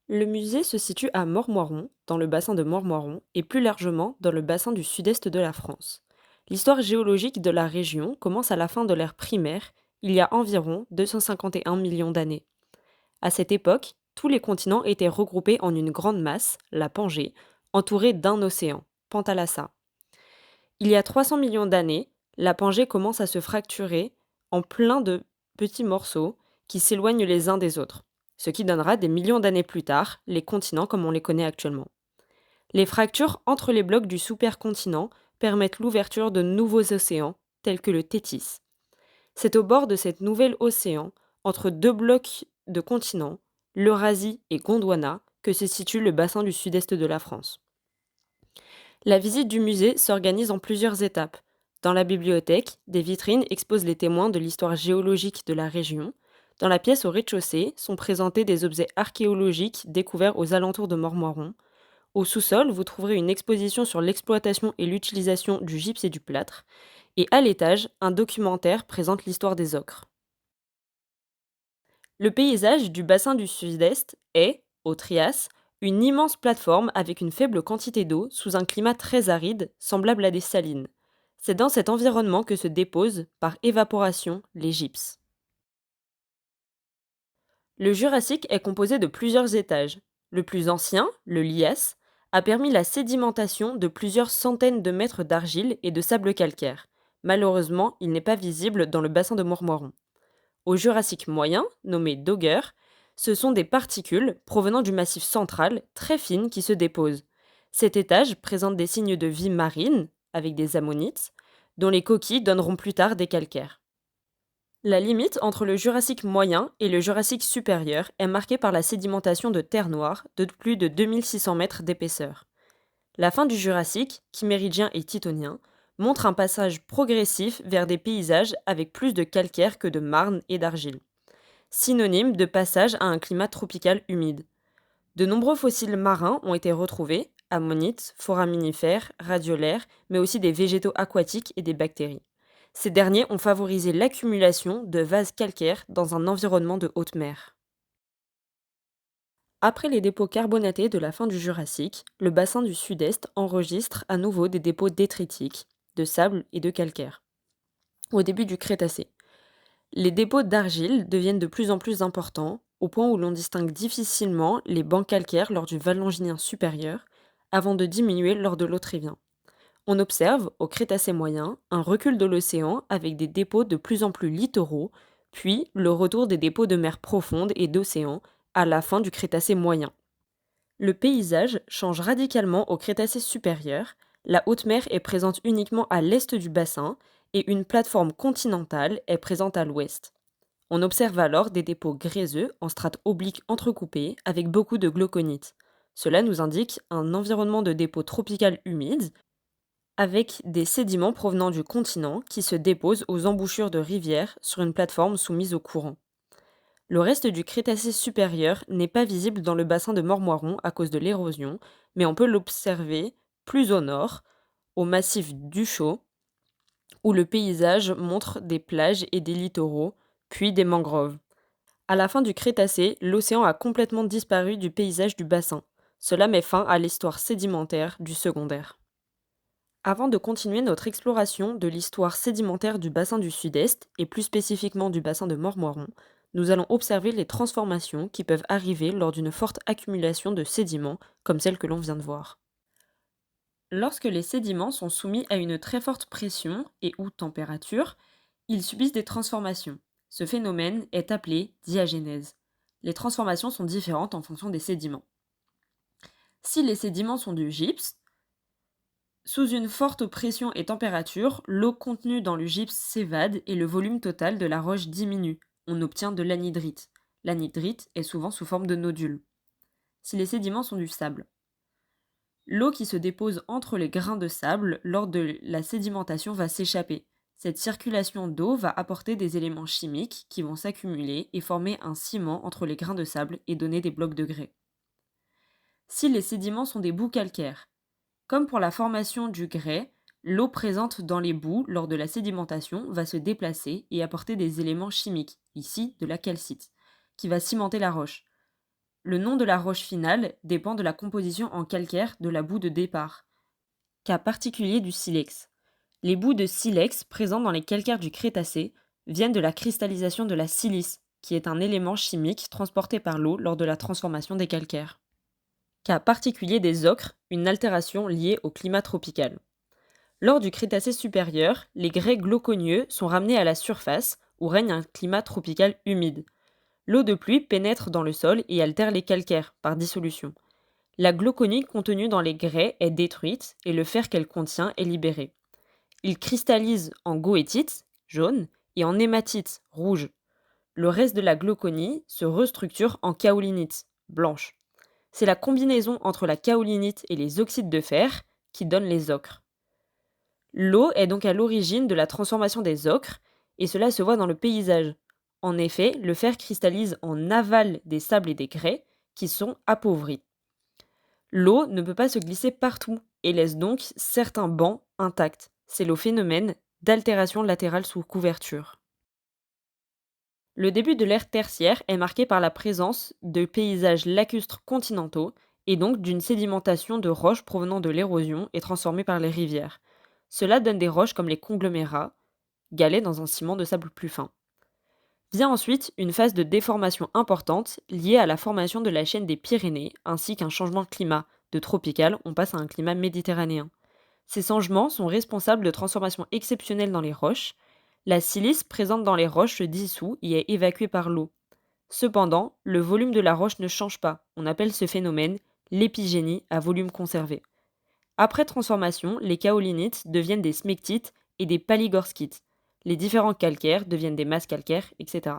Le musée se situe à Mormoiron, dans le bassin de Mormoiron, et plus largement dans le bassin du sud-est de la France. L'histoire géologique de la région commence à la fin de l'ère primaire, il y a environ 251 millions d'années. À cette époque, tous les continents étaient regroupés en une grande masse, la Pangée, entourée d'un océan, Pantalassa. Il y a 300 millions d'années, la Pangée commence à se fracturer en plein de petits morceaux qui s'éloignent les uns des autres, ce qui donnera des millions d'années plus tard les continents comme on les connaît actuellement. Les fractures entre les blocs du supercontinent permettent l'ouverture de nouveaux océans, tels que le Tétis. C'est au bord de cet nouvel océan, entre deux blocs de continents, l'Eurasie et Gondwana, que se situe le bassin du sud-est de la France. La visite du musée s'organise en plusieurs étapes. Dans la bibliothèque, des vitrines exposent les témoins de l'histoire géologique de la région. Dans la pièce au rez-de-chaussée sont présentés des objets archéologiques découverts aux alentours de Mormoiron. Au sous-sol, vous trouverez une exposition sur l'exploitation et l'utilisation du gypse et du plâtre. Et à l'étage, un documentaire présente l'histoire des ocres. Le paysage du bassin du Sud-Est est, au Trias, une immense plateforme avec une faible quantité d'eau sous un climat très aride, semblable à des salines. C'est dans cet environnement que se déposent, par évaporation, les gypses. Le Jurassique est composé de plusieurs étages. Le plus ancien, le Lias, a permis la sédimentation de plusieurs centaines de mètres d'argile et de sable calcaire. Malheureusement, il n'est pas visible dans le bassin de Mormoiron. Au Jurassique moyen, nommé Dogger, ce sont des particules provenant du massif central, très fines, qui se déposent. Cet étage présente des signes de vie marine, avec des ammonites, dont les coquilles donneront plus tard des calcaires. La limite entre le Jurassique moyen et le Jurassique supérieur est marquée par la sédimentation de terre noire de plus de 2600 mètres d'épaisseur. La fin du Jurassique, Chiméridien et Tithonien, montre un passage progressif vers des paysages avec plus de calcaire que de marne et d'argile, synonyme de passage à un climat tropical humide. De nombreux fossiles marins ont été retrouvés, ammonites, foraminifères, radiolaires, mais aussi des végétaux aquatiques et des bactéries. Ces derniers ont favorisé l'accumulation de vases calcaires dans un environnement de haute mer. Après les dépôts carbonatés de la fin du Jurassique, le bassin du Sud-Est enregistre à nouveau des dépôts détritiques, de sable et de calcaire. Au début du Crétacé, les dépôts d'argile deviennent de plus en plus importants, au point où l'on distingue difficilement les bancs calcaires lors du Vallonginien supérieur, avant de diminuer lors de l'Autrévien. On observe, au Crétacé moyen, un recul de l'océan avec des dépôts de plus en plus littoraux, puis le retour des dépôts de mer profonde et d'océan à la fin du Crétacé moyen. Le paysage change radicalement au Crétacé supérieur, la haute mer est présente uniquement à l'est du bassin et une plateforme continentale est présente à l'ouest. On observe alors des dépôts gréseux en strates obliques entrecoupées avec beaucoup de glauconites. Cela nous indique un environnement de dépôt tropical humide avec des sédiments provenant du continent qui se déposent aux embouchures de rivières sur une plateforme soumise au courant. Le reste du Crétacé supérieur n'est pas visible dans le bassin de Mormoiron à cause de l'érosion, mais on peut l'observer plus au nord, au massif du Chaux, où le paysage montre des plages et des littoraux, puis des mangroves. À la fin du Crétacé, l'océan a complètement disparu du paysage du bassin. Cela met fin à l'histoire sédimentaire du secondaire. Avant de continuer notre exploration de l'histoire sédimentaire du bassin du Sud-Est, et plus spécifiquement du bassin de Mormoiron, nous allons observer les transformations qui peuvent arriver lors d'une forte accumulation de sédiments, comme celle que l'on vient de voir. Lorsque les sédiments sont soumis à une très forte pression et ou température, ils subissent des transformations. Ce phénomène est appelé diagénèse. Les transformations sont différentes en fonction des sédiments. Si les sédiments sont du gypse, sous une forte pression et température, l'eau contenue dans le gypse s'évade et le volume total de la roche diminue. On obtient de l'anhydrite. L'anhydrite est souvent sous forme de nodules. Si les sédiments sont du sable, l'eau qui se dépose entre les grains de sable lors de la sédimentation va s'échapper. Cette circulation d'eau va apporter des éléments chimiques qui vont s'accumuler et former un ciment entre les grains de sable et donner des blocs de grès. Si les sédiments sont des boues calcaires, comme pour la formation du grès, l'eau présente dans les boues lors de la sédimentation va se déplacer et apporter des éléments chimiques, ici de la calcite, qui va cimenter la roche. Le nom de la roche finale dépend de la composition en calcaire de la boue de départ. Cas particulier du silex. Les boues de silex présentes dans les calcaires du Crétacé viennent de la cristallisation de la silice, qui est un élément chimique transporté par l'eau lors de la transformation des calcaires. Cas particulier des ocres, une altération liée au climat tropical. Lors du Crétacé supérieur, les grès glauconieux sont ramenés à la surface où règne un climat tropical humide. L'eau de pluie pénètre dans le sol et altère les calcaires par dissolution. La glauconie contenue dans les grès est détruite et le fer qu'elle contient est libéré. Il cristallise en goétite, jaune, et en hématite, rouge. Le reste de la glauconie se restructure en kaolinite, blanche. C'est la combinaison entre la kaolinite et les oxydes de fer qui donne les ocres. L'eau est donc à l'origine de la transformation des ocres, et cela se voit dans le paysage. En effet, le fer cristallise en aval des sables et des grès, qui sont appauvris. L'eau ne peut pas se glisser partout, et laisse donc certains bancs intacts. C'est le phénomène d'altération latérale sous couverture. Le début de l'ère tertiaire est marqué par la présence de paysages lacustres continentaux, et donc d'une sédimentation de roches provenant de l'érosion et transformées par les rivières. Cela donne des roches comme les conglomérats, galets dans un ciment de sable plus fin. Vient ensuite une phase de déformation importante liée à la formation de la chaîne des Pyrénées ainsi qu'un changement de climat. De tropical, on passe à un climat méditerranéen. Ces changements sont responsables de transformations exceptionnelles dans les roches. La silice présente dans les roches se dissout et est évacuée par l'eau. Cependant, le volume de la roche ne change pas. On appelle ce phénomène l'épigénie à volume conservé. Après transformation, les kaolinites deviennent des smectites et des palygorskites. Les différents calcaires deviennent des masses calcaires, etc.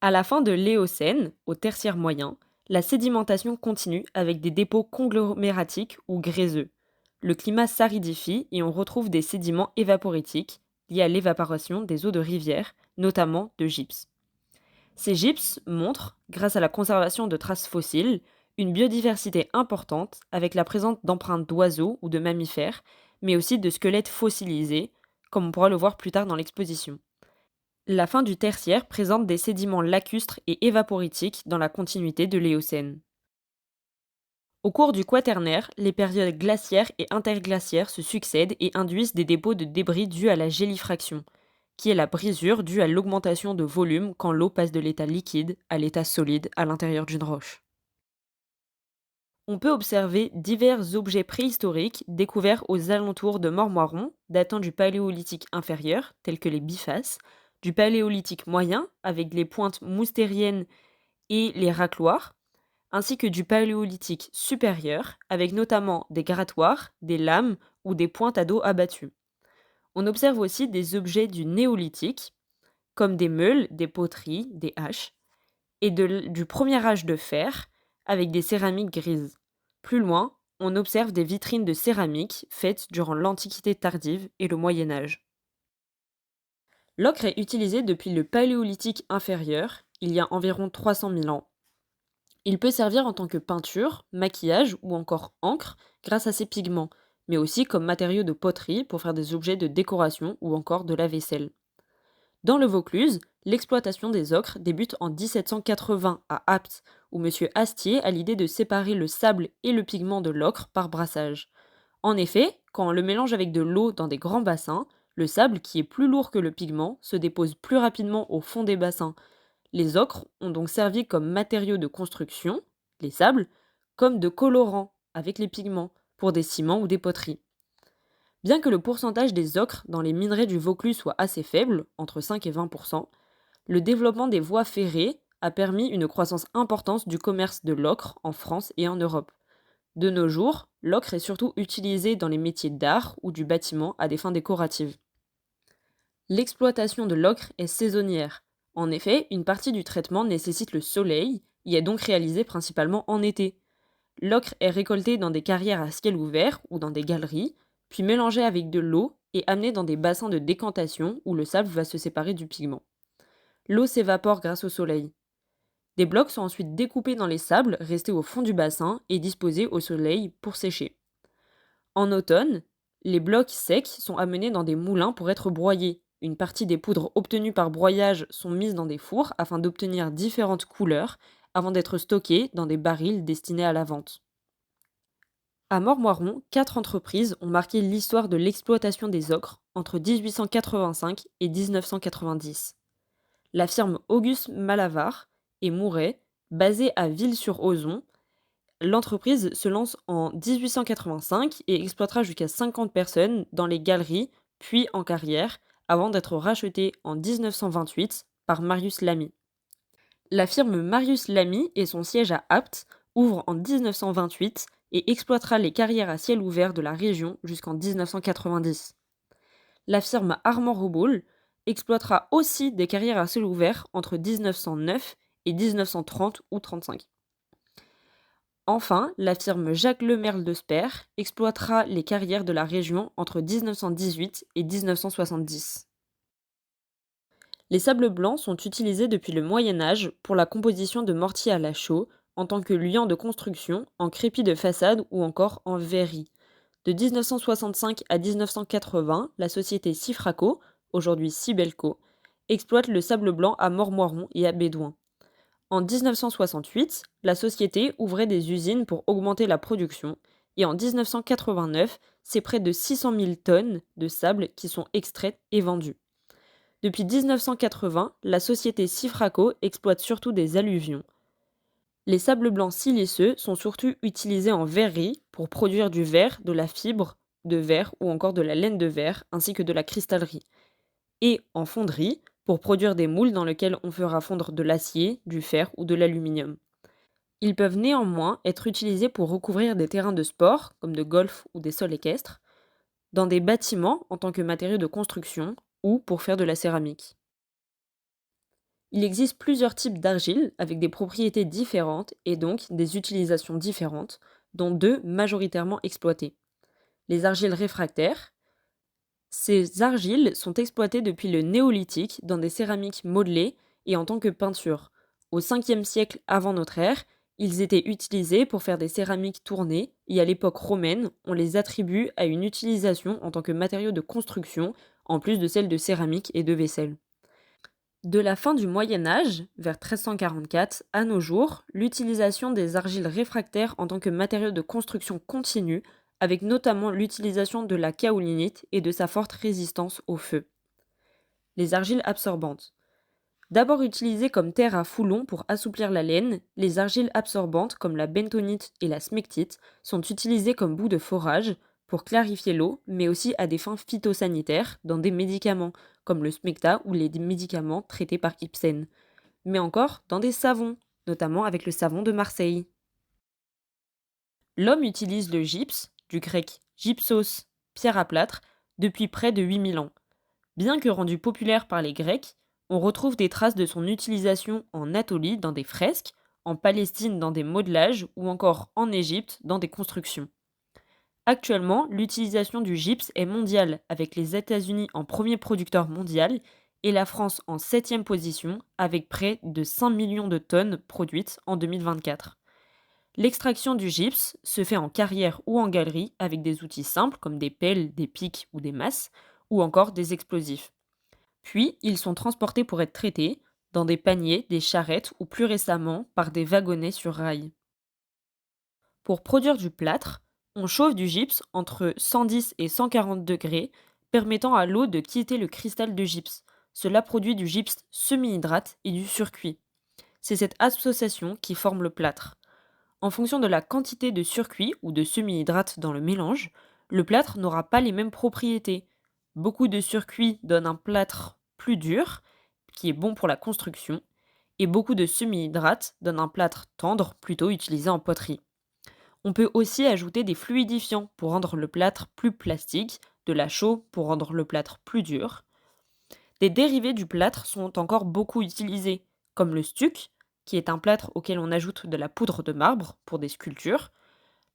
À la fin de l'Éocène, au tertiaire moyen, la sédimentation continue avec des dépôts conglomératiques ou gréseux. Le climat s'aridifie et on retrouve des sédiments évaporitiques liés à l'évaporation des eaux de rivière, notamment de gypse. Ces gypses montrent, grâce à la conservation de traces fossiles, une biodiversité importante avec la présence d'empreintes d'oiseaux ou de mammifères, mais aussi de squelettes fossilisés, comme on pourra le voir plus tard dans l'exposition. La fin du tertiaire présente des sédiments lacustres et évaporitiques dans la continuité de l'Éocène. Au cours du Quaternaire, les périodes glaciaires et interglaciaires se succèdent et induisent des dépôts de débris dus à la gélifraction, qui est la brisure due à l'augmentation de volume quand l'eau passe de l'état liquide à l'état solide à l'intérieur d'une roche. On peut observer divers objets préhistoriques découverts aux alentours de Mormoiron, datant du Paléolithique inférieur, tels que les bifaces, du Paléolithique moyen, avec les pointes moustériennes et les racloirs, ainsi que du Paléolithique supérieur, avec notamment des grattoirs, des lames ou des pointes à dos abattues. On observe aussi des objets du Néolithique, comme des meules, des poteries, des haches, et du premier âge de fer, avec des céramiques grises. Plus loin, on observe des vitrines de céramique faites durant l'Antiquité tardive et le Moyen Âge. L'ocre est utilisé depuis le Paléolithique inférieur, il y a environ 300 000 ans. Il peut servir en tant que peinture, maquillage ou encore encre grâce à ses pigments, mais aussi comme matériau de poterie pour faire des objets de décoration ou encore de la vaisselle. Dans le Vaucluse, l'exploitation des ocres débute en 1780 à Apt, où M. Astier a l'idée de séparer le sable et le pigment de l'ocre par brassage. En effet, quand on le mélange avec de l'eau dans des grands bassins, le sable, qui est plus lourd que le pigment, se dépose plus rapidement au fond des bassins. Les ocres ont donc servi comme matériaux de construction, les sables, comme de colorants avec les pigments, pour des ciments ou des poteries. Bien que le pourcentage des ocres dans les minerais du Vaucluse soit assez faible, entre 5 et 20%, le développement des voies ferrées a permis une croissance importante du commerce de l'ocre en France et en Europe. De nos jours, l'ocre est surtout utilisé dans les métiers d'art ou du bâtiment à des fins décoratives. L'exploitation de l'ocre est saisonnière. En effet, une partie du traitement nécessite le soleil et est donc réalisée principalement en été. L'ocre est récolté dans des carrières à ciel ouvert ou dans des galeries, puis mélangé avec de l'eau et amené dans des bassins de décantation où le sable va se séparer du pigment. L'eau s'évapore grâce au soleil. Des blocs sont ensuite découpés dans les sables restés au fond du bassin et disposés au soleil pour sécher. En automne, les blocs secs sont amenés dans des moulins pour être broyés. Une partie des poudres obtenues par broyage sont mises dans des fours afin d'obtenir différentes couleurs avant d'être stockés dans des barils destinés à la vente. À Mormoiron, 4 entreprises ont marqué l'histoire de l'exploitation des ocres entre 1885 et 1990. La firme Auguste Malavard et Mouret, basée à Ville-sur-Ozon, l'entreprise se lance en 1885 et exploitera jusqu'à 50 personnes dans les galeries, puis en carrière, avant d'être rachetée en 1928 par Marius Lamy. La firme Marius Lamy et son siège à Apt ouvre en 1928 et exploitera les carrières à ciel ouvert de la région jusqu'en 1990. La firme Armand Roboul exploitera aussi des carrières à ciel ouvert entre 1909 et 1930 ou 35. Enfin, la firme Jacques Lemerle de Sper exploitera les carrières de la région entre 1918 et 1970. Les sables blancs sont utilisés depuis le Moyen Âge pour la composition de mortiers à la chaux, en tant que liant de construction, en crépi de façade ou encore en verrerie. De 1965 à 1980, la société Sifraco, aujourd'hui Sibelco, exploite le sable blanc à Mormoiron et à Bédouin. En 1968, la société ouvrait des usines pour augmenter la production, et en 1989, c'est près de 600 000 tonnes de sable qui sont extraites et vendues. Depuis 1980, la société Sifraco exploite surtout des alluvions. Les sables blancs siliceux sont surtout utilisés en verrerie pour produire du verre, de la fibre de verre ou encore de la laine de verre, ainsi que de la cristallerie. Et en fonderie, pour produire des moules dans lesquels on fera fondre de l'acier, du fer ou de l'aluminium. Ils peuvent néanmoins être utilisés pour recouvrir des terrains de sport, comme de golf ou des sols équestres, dans des bâtiments en tant que matériaux de construction ou pour faire de la céramique. Il existe plusieurs types d'argile avec des propriétés différentes et donc des utilisations différentes, dont deux majoritairement exploitées. Les argiles réfractaires. Ces argiles sont exploitées depuis le néolithique dans des céramiques modelées et en tant que peinture. Au 5e siècle avant notre ère, ils étaient utilisés pour faire des céramiques tournées et à l'époque romaine, on les attribue à une utilisation en tant que matériau de construction, en plus de celle de céramique et de vaisselle. De la fin du Moyen Âge, vers 1344, à nos jours, l'utilisation des argiles réfractaires en tant que matériau de construction continue, avec notamment l'utilisation de la kaolinite et de sa forte résistance au feu. Les argiles absorbantes. D'abord utilisées comme terre à foulon pour assouplir la laine, les argiles absorbantes comme la bentonite et la smectite sont utilisées comme boue de forage pour clarifier l'eau, mais aussi à des fins phytosanitaires dans des médicaments comme le smecta ou les médicaments traités par Ibsen, mais encore dans des savons, notamment avec le savon de Marseille. L'homme utilise le gypse, du grec gypsos, pierre à plâtre, depuis près de 8000 ans. Bien que rendu populaire par les Grecs, on retrouve des traces de son utilisation en Anatolie dans des fresques, en Palestine dans des modelages ou encore en Égypte dans des constructions. Actuellement, l'utilisation du gypse est mondiale, avec les États-Unis en premier producteur mondial et la France en 7e position, avec près de 5 millions de tonnes produites en 2024. L'extraction du gypse se fait en carrière ou en galerie avec des outils simples comme des pelles, des pics ou des masses, ou encore des explosifs. Puis, ils sont transportés pour être traités dans des paniers, des charrettes ou plus récemment par des wagonnets sur rail. Pour produire du plâtre, on chauffe du gypse entre 110 et 140 degrés, permettant à l'eau de quitter le cristal de gypse. Cela produit du gypse semi-hydrate et du surcuit. C'est cette association qui forme le plâtre. En fonction de la quantité de surcuit ou de semi-hydrate dans le mélange, le plâtre n'aura pas les mêmes propriétés. Beaucoup de surcuit donne un plâtre plus dur, qui est bon pour la construction, et beaucoup de semi-hydrate donne un plâtre tendre, plutôt utilisé en poterie. On peut aussi ajouter des fluidifiants pour rendre le plâtre plus plastique, de la chaux pour rendre le plâtre plus dur. Des dérivés du plâtre sont encore beaucoup utilisés, comme le stuc, qui est un plâtre auquel on ajoute de la poudre de marbre pour des sculptures,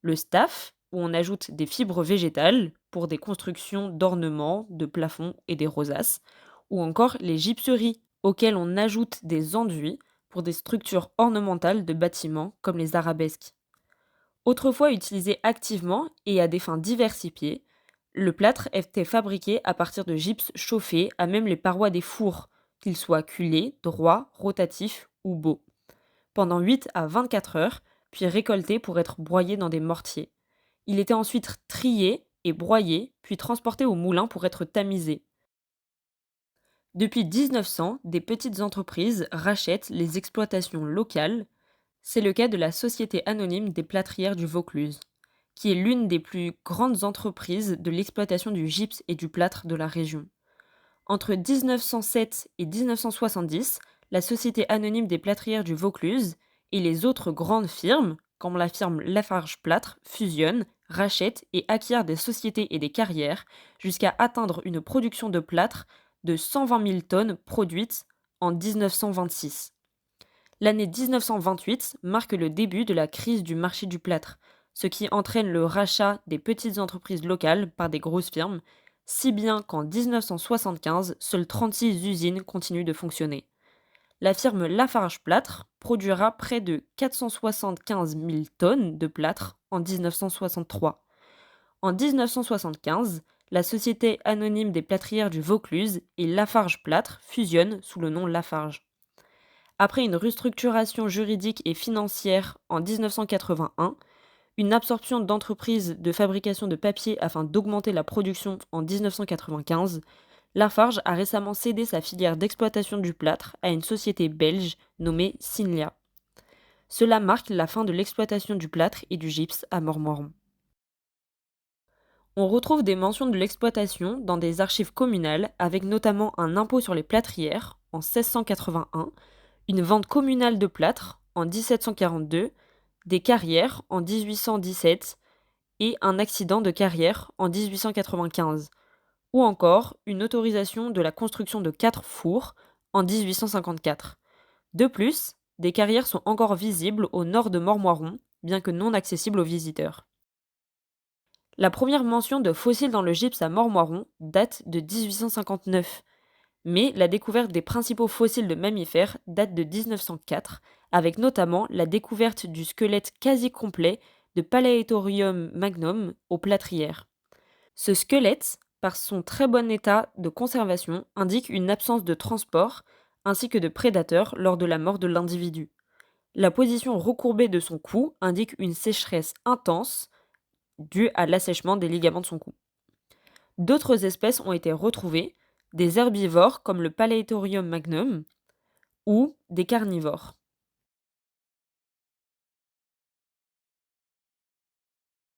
le staff, où on ajoute des fibres végétales pour des constructions d'ornements, de plafonds et des rosaces, ou encore les gypseries, auxquelles on ajoute des enduits pour des structures ornementales de bâtiments comme les arabesques. Autrefois utilisé activement et à des fins diversifiées, le plâtre était fabriqué à partir de gypse chauffé à même les parois des fours, qu'ils soient culés, droits, rotatifs ou beaux. pendant 8 à 24 heures, puis récolté pour être broyé dans des mortiers. Il était ensuite trié et broyé, puis transporté au moulin pour être tamisé. Depuis 1900, des petites entreprises rachètent les exploitations locales. C'est le cas de la Société anonyme des plâtrières du Vaucluse, qui est l'une des plus grandes entreprises de l'exploitation du gypse et du plâtre de la région. Entre 1907 et 1970, la Société anonyme des plâtrières du Vaucluse et les autres grandes firmes, comme la firme Lafarge Plâtre, fusionnent, rachètent et acquièrent des sociétés et des carrières jusqu'à atteindre une production de plâtre de 120 000 tonnes produites en 1926. L'année 1928 marque le début de la crise du marché du plâtre, ce qui entraîne le rachat des petites entreprises locales par des grosses firmes, si bien qu'en 1975, seules 36 usines continuent de fonctionner. La firme Lafarge Plâtre produira près de 475 000 tonnes de plâtre en 1963. En 1975, la Société anonyme des plâtrières du Vaucluse et Lafarge Plâtre fusionnent sous le nom Lafarge. Après une restructuration juridique et financière en 1981, une absorption d'entreprises de fabrication de papier afin d'augmenter la production en 1995, Lafarge a récemment cédé sa filière d'exploitation du plâtre à une société belge nommée Sinlia. Cela marque la fin de l'exploitation du plâtre et du gypse à Montmoron. On retrouve des mentions de l'exploitation dans des archives communales avec notamment un impôt sur les plâtrières en 1681, une vente communale de plâtre en 1742, des carrières en 1817 et un accident de carrière en 1895, ou encore une autorisation de la construction de 4 fours en 1854. De plus, des carrières sont encore visibles au nord de Montmoron, bien que non accessibles aux visiteurs. La première mention de fossiles dans le gypse à Montmoron date de 1859, mais la découverte des principaux fossiles de mammifères date de 1904, avec notamment la découverte du squelette quasi complet de Palaeothorium magnum aux plâtrières. Ce squelette, par son très bon état de conservation, indique une absence de transport ainsi que de prédateurs lors de la mort de l'individu. La position recourbée de son cou indique une sécheresse intense due à l'assèchement des ligaments de son cou. D'autres espèces ont été retrouvées, des herbivores comme le Palaeothorium magnum ou des carnivores.